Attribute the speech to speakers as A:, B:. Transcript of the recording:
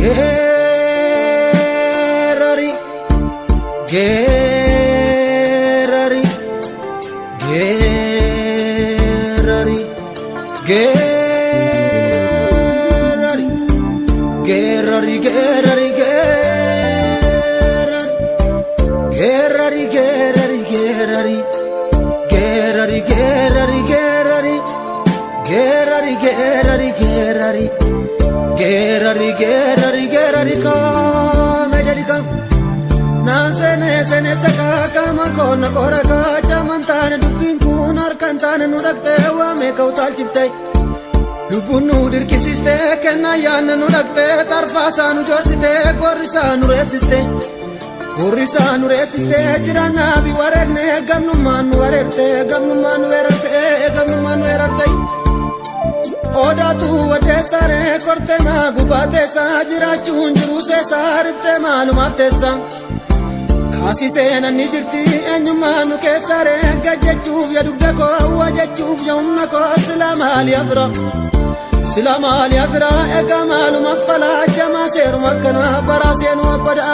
A: Gerari, Gerari, Gerari, Gerari, Gerari, Gerari, Gerari, Gerari, Gerari, Gerari, Gerari, Gerari, Gerari, Gerari, Gerari, Gerari, Gerari, Gerari, come Jerica, Nansene, Sene, Saka, Makona, Koraka, Jamantana, Dupinkunar, Cantana, Nudakte, make out Alchipte, Lupunu, Dirkisiste, Kenayan, Nudakte, Tarfasan, Jorsite, Korisan, Resiste, Korisan, Resiste, Jirana, Biwaregne, Gamnuman, Warete, Gamnuman, Verate, Gamnuman, Verate. Oda tu wadesare korte ma gubate sa jira chunjuru se sarte malumaf tesa khasi se nanni jirti enyumanu ke sare gajechu yadugda ko wajechu yonna ko salam ali afra ega malumaf fala jama ser makana barasen wabada